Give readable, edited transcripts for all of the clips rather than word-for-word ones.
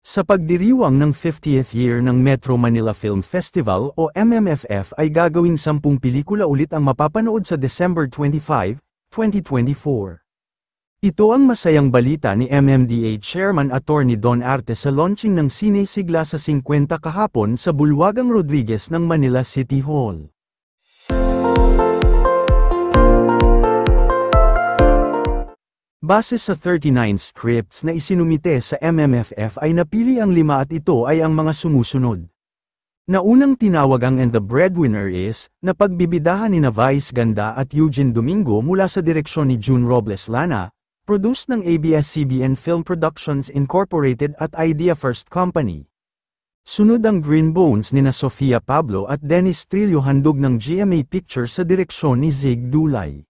Sa pagdiriwang ng 50th year ng Metro Manila Film Festival o MMFF ay gagawing 10 pelikula ulit ang mapapanood sa December 25, 2024. Ito ang masayang balita ni MMDA Chairman Attorney Don Arte sa launching ng Sine Sigla sa 50 kahapon sa Bulwagang Rodriguez ng Manila City Hall. Base sa 39 scripts na isinumite sa MMFF ay napili ang 5 at ito ay ang mga sumusunod. Naunang tinawag ang And the Breadwinner Is, na pagbibidahan ni Vice Ganda at Eugene Domingo mula sa direksyon ni June Robles Lana, produced ng ABS-CBN Film Productions Incorporated at Idea First Company. Sunod ang Green Bones ni Sofia Pablo at Dennis Trillo handog ng GMA Pictures sa direksyon ni Zig Dulay.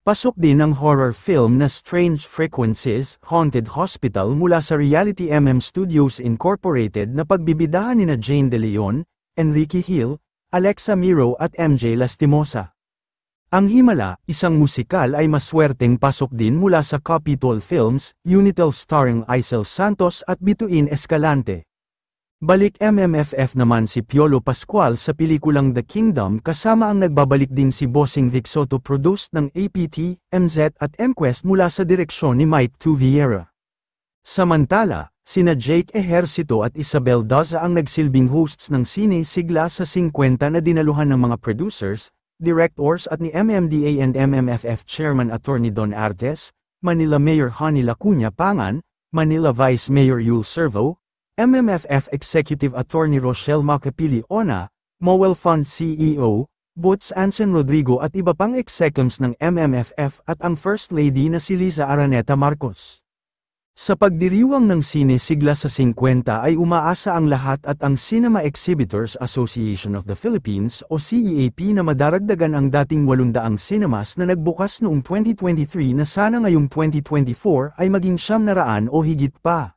Pasok din ang horror film na Strange Frequencies, Haunted Hospital mula sa Reality MM Studios Incorporated na pagbibidahan ni Jane De Leon, Enrique Hill, Alexa Miro at MJ Lastimosa. Ang Himala, isang musikal ay maswerteng pasok din mula sa Capitol Films, Unitel starring Aisel Santos at Bituin Escalante. Balik MMFF naman si Piolo Pascual sa pelikulang The Kingdom kasama ang nagbabalik din si Bossing Vic Soto produced ng APT, MZ at MQuest mula sa direksyon ni Mike Tuviera. Samantala, sina Jake Ejercito at Isabel Daza ang nagsilbing hosts ng Sine Sigla sa 50 na dinaluhan ng mga producers, directors at ni MMDA and MMFF Chairman Attorney Don Artes, Manila Mayor Honey Lacuna Pangan, Manila Vice Mayor Yul Servo, MMFF Executive Attorney Rochelle Macapili Ona, Mowel Fund CEO, Boots Anson Rodrigo at iba pang execums ng MMFF at ang First Lady na si Liza Araneta Marcos. Sa pagdiriwang ng Sine Sigla sa 50 ay umaasa ang lahat at ang Cinema Exhibitors Association of the Philippines o CEAP na madaragdagan ang dating 800 cinemas na nagbukas noong 2023 na sana ngayong 2024 ay maging 900 o higit pa.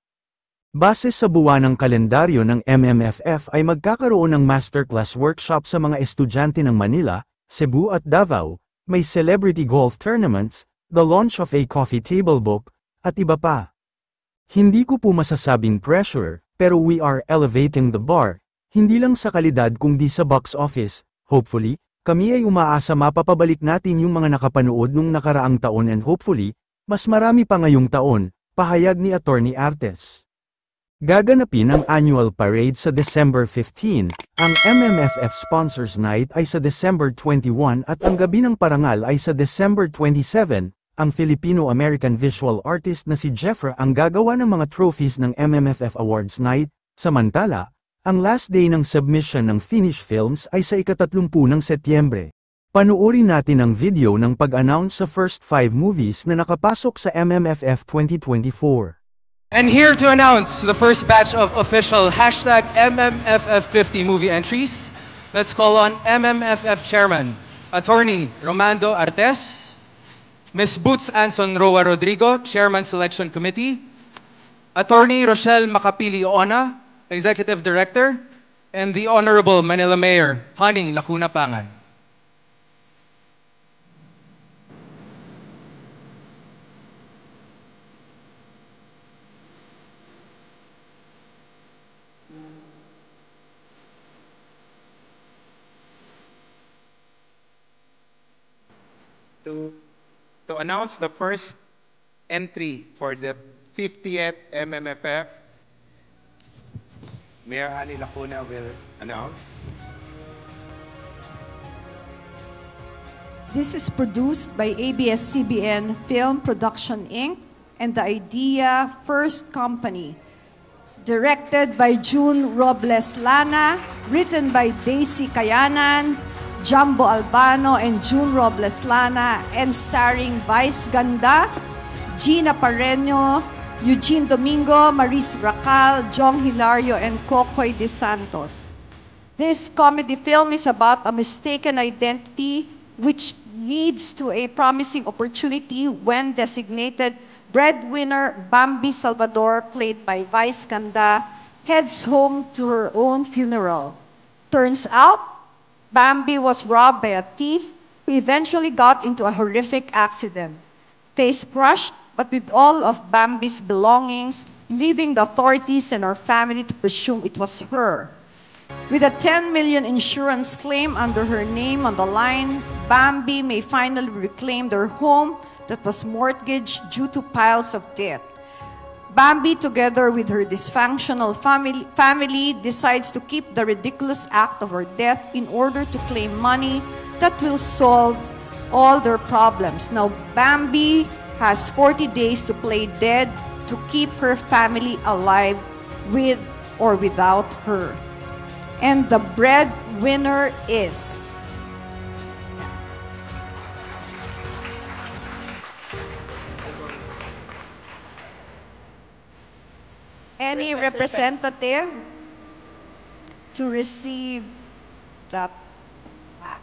Base sa buwanang kalendaryo ng MMFF ay magkakaroon ng masterclass workshop sa mga estudyante ng Manila, Cebu at Davao, may celebrity golf tournaments, the launch of a coffee table book, at iba pa. Hindi ko po masasabing pressure, pero we are elevating the bar, hindi lang sa kalidad kundi sa box office. Hopefully, kami ay umaasa mapapabalik natin yung mga nakapanood nung nakaraang taon and hopefully, mas marami pa ngayong taon, pahayag ni Attorney Artes. Gaganapin ang annual parade sa December 15, ang MMFF Sponsors Night ay sa December 21 at ang Gabi ng Parangal ay sa December 27, ang Filipino-American visual artist na si Jeffra ang gagawa ng mga trophies ng MMFF Awards Night, samantala, ang last day ng submission ng finished films ay sa ika-30 ng Setyembre. Panuorin natin ang video ng pag-announce sa first 5 movies na nakapasok sa MMFF 2024. And here to announce the first batch of official #MMFF50 movie entries, let's call on MMFF Chairman, Attorney Romando Artes, Ms. Boots Anson Roa Rodrigo, Chairman Selection Committee, Attorney Rochelle Macapili Ona, Executive Director, and the Honorable Manila Mayor, Honey Lacuna Pangan. To announce the first entry for the 50th MMFF, Mayor Honey Lacuna will announce. This is produced by ABS-CBN Film Production Inc. and the Idea First Company. Directed by June Robles Lana, written by Daisy Kayanan, Jumbo Albano and June Robles Lana, and starring Vice Ganda, Gina Pareño, Eugene Domingo, Maris Racal, Jong Hilario, and Cocoy De Santos. This comedy film is about a mistaken identity which leads to a promising opportunity when designated breadwinner Bambi Salvador, played by Vice Ganda, heads home to her own funeral. Turns out, Bambi was robbed by a thief who eventually got into a horrific accident. Face crushed, but with all of Bambi's belongings, leaving the authorities and our family to presume it was her. With a 10 million insurance claim under her name on the line, Bambi may finally reclaim their home that was mortgaged due to piles of debt. Bambi, together with her dysfunctional family, decides to keep the ridiculous act of her death in order to claim money that will solve all their problems. Now, Bambi has 40 days to play dead to keep her family alive with or without her. And the breadwinner is... Any representative to receive that plaque?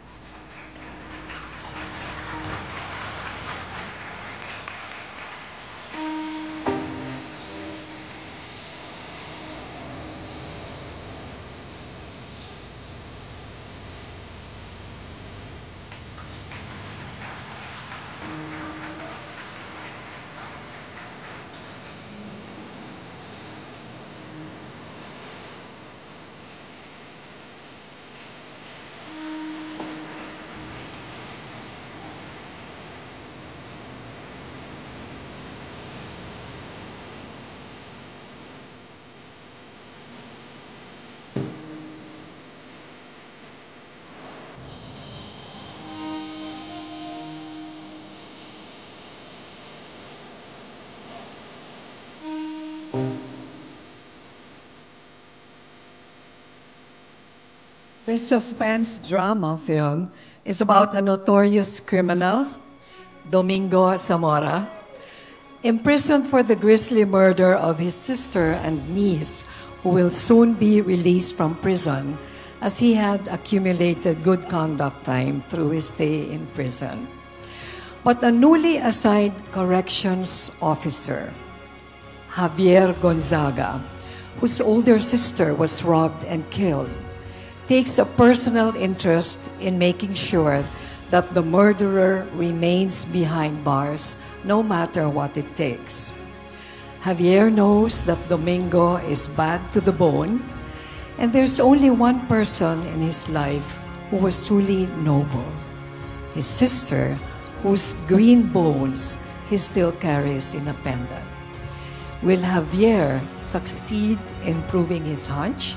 This suspense drama film is about a notorious criminal, Domingo Zamora, imprisoned for the grisly murder of his sister and niece, who will soon be released from prison as he had accumulated good conduct time through his stay in prison. But a newly assigned corrections officer, Javier Gonzaga, whose older sister was robbed and killed, takes a personal interest in making sure that the murderer remains behind bars no matter what it takes. Javier knows that Domingo is bad to the bone, and there's only one person in his life who was truly noble, his sister, whose green bones he still carries in a pendant. Will Javier succeed in proving his hunch?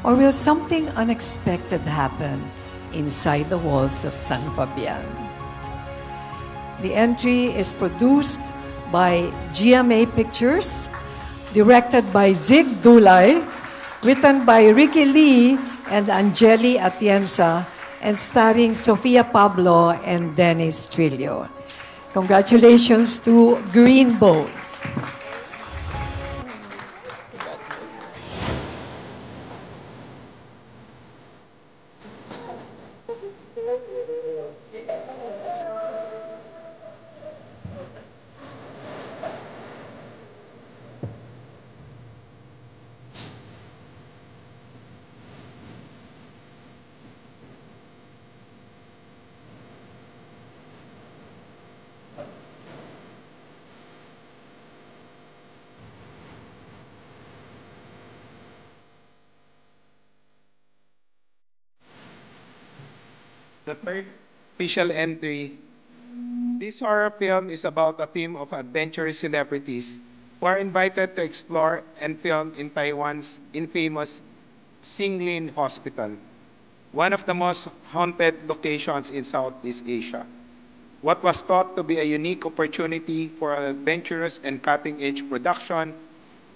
Or will something unexpected happen inside the walls of San Fabian? The entry is produced by GMA Pictures, directed by Zig Dulay, written by Ricky Lee and Angeli Atienza, and starring Sofia Pablo and Dennis Trillo. Congratulations to Green Bones. The third official entry. This horror film is about a team of adventurous celebrities who are invited to explore and film in Taiwan's infamous Xinglin Hospital, one of the most haunted locations in Southeast Asia. What was thought to be a unique opportunity for an adventurous and cutting-edge production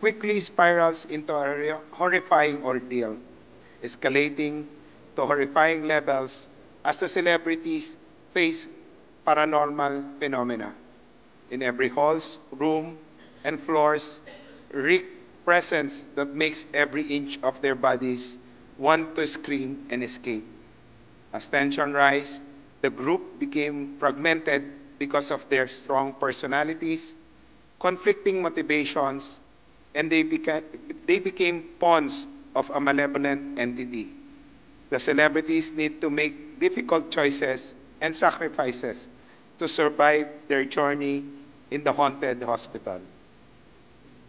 quickly spirals into a horrifying ordeal, escalating to horrifying levels as the celebrities face paranormal phenomena. In every halls, room, and floors, reek presence that makes every inch of their bodies want to scream and escape. As tension rise, the group became fragmented because of their strong personalities, conflicting motivations, and they became pawns of a malevolent entity. The celebrities need to make difficult choices and sacrifices to survive their journey in the haunted hospital.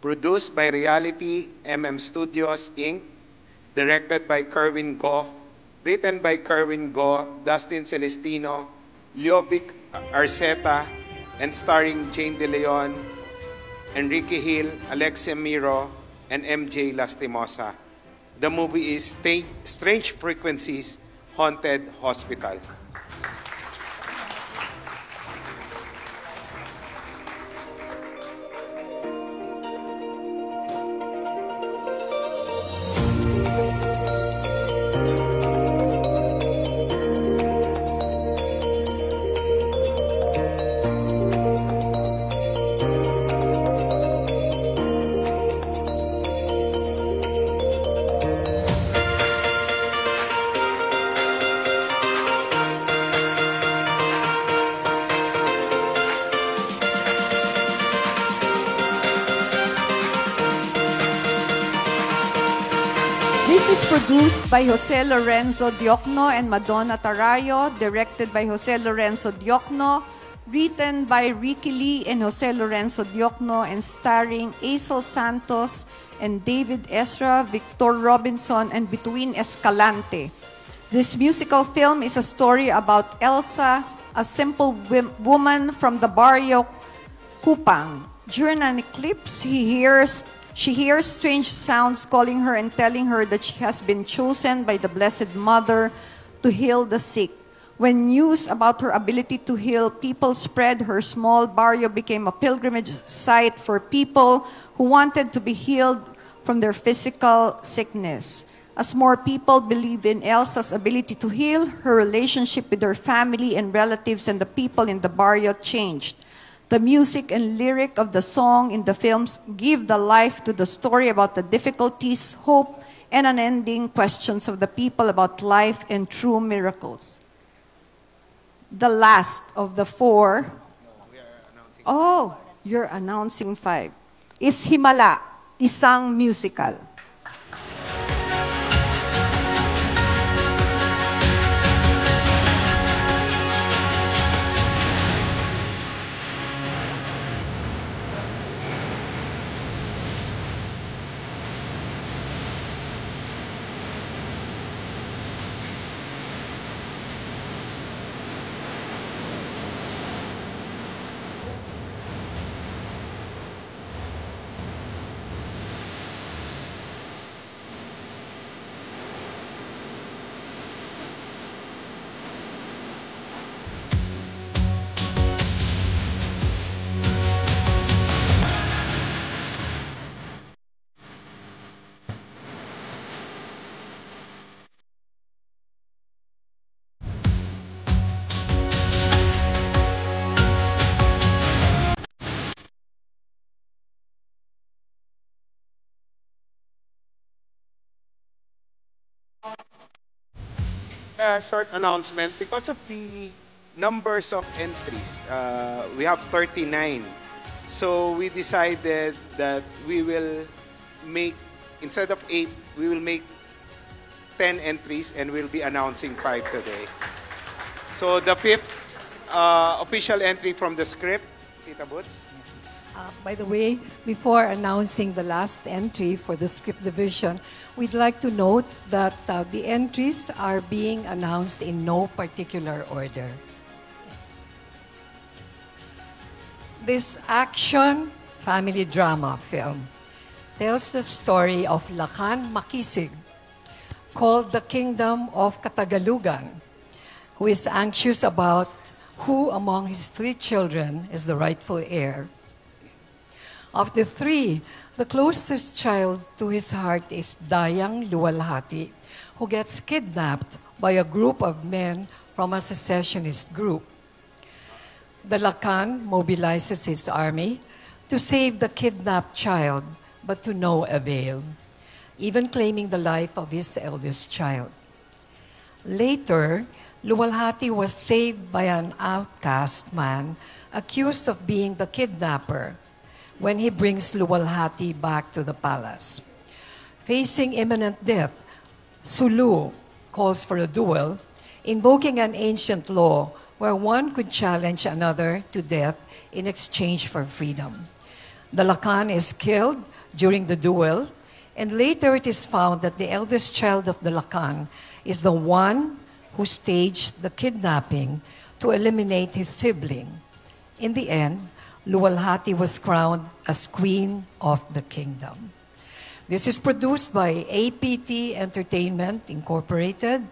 Produced by Reality MM Studios, Inc., directed by Kerwin Go, written by Kerwin Go, Dustin Celestino, Liovic Arceta, and starring Jane De Leon, Enrique Hill, Alexia Miro, and MJ Lastimosa. The movie is Strange Frequencies, Haunted Hospital. This is produced by Jose Lorenzo Diokno and Madonna Tarayo, directed by Jose Lorenzo Diokno, written by Ricky Lee and Jose Lorenzo Diokno, and starring Aisel Santos and David Ezra, Victor Robinson, and Between Escalante. This musical film is a story about Elsa, a simple woman from the barrio Kupang. During an eclipse, she hears strange sounds calling her and telling her that she has been chosen by the Blessed Mother to heal the sick. When news about her ability to heal people spread, her small barrio became a pilgrimage site for people who wanted to be healed from their physical sickness. As more people believed in Elsa's ability to heal, her relationship with her family and relatives and the people in the barrio changed. The music and lyric of the song in the films give the life to the story about the difficulties, hope, and unending questions of the people about life and true miracles. The last of the four, oh, you're announcing five, is Himala, isang musical. A short announcement. Because of the numbers of entries, we have 39. So we decided that we will make, instead of 8, we will make 10 entries and we'll be announcing 5 today. So the 5th official entry from the script, Tita Boots. By the way, before announcing the last entry for the script division, we'd like to note that the entries are being announced in no particular order. This action family drama film tells the story of Lakan Makisig, called the Kingdom of Katagalugan, who is anxious about who among his 3 children is the rightful heir. Of the 3, the closest child to his heart is Dayang Luwalhati, who gets kidnapped by a group of men from a secessionist group. The Lakan mobilizes his army to save the kidnapped child, but to no avail, even claiming the life of his eldest child. Later, Luwalhati was saved by an outcast man accused of being the kidnapper when he brings Luwalhati back to the palace. Facing imminent death, Sulu calls for a duel, invoking an ancient law where one could challenge another to death in exchange for freedom. The Lacan is killed during the duel, and later it is found that the eldest child of the Lacan is the one who staged the kidnapping to eliminate his sibling. In the end, Luwalhati was crowned as Queen of the Kingdom. This is produced by APT Entertainment Incorporated,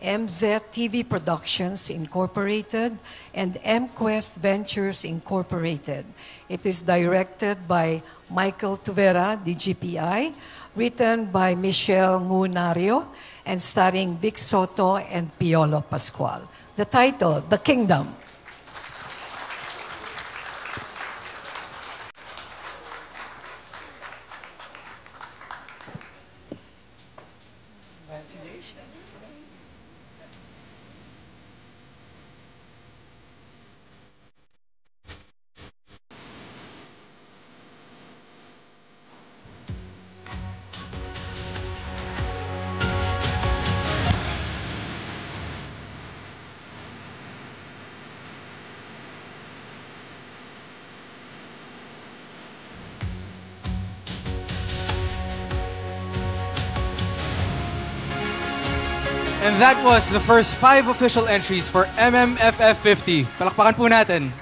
MZ TV Productions Incorporated, and MQuest Ventures Incorporated. It is directed by Michael Tuvera, DGPI, written by Michelle Ngunario, and starring Vic Soto and Piolo Pascual. The title, The Kingdom. And that was the first 5 official entries for MMFF 50. Palakpakan po natin.